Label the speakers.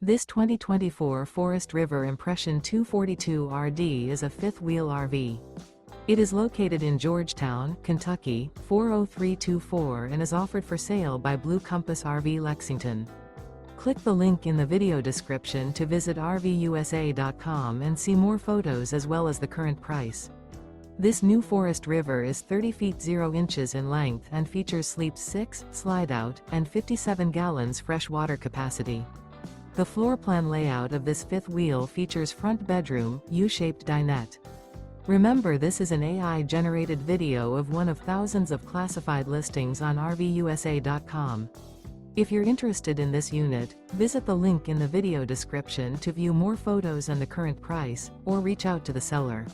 Speaker 1: This 2024 Forest River Impression 242 RD is a fifth-wheel RV. It is located in Georgetown, Kentucky, 40324 and is offered for sale by Blue Compass RV Lexington. Click the link in the video description to visit RVUSA.com and see more photos as well as the current price. This new Forest River is 30 feet 0 inches in length and features sleeps 6, Slideout, and 57 gallons fresh water capacity. The floor plan layout of this fifth wheel features front bedroom, U-shaped dinette. Remember, this is an AI-generated video of one of thousands of classified listings on RVUSA.com. If you're interested in this unit, visit the link in the video description to view more photos and the current price, or reach out to the seller.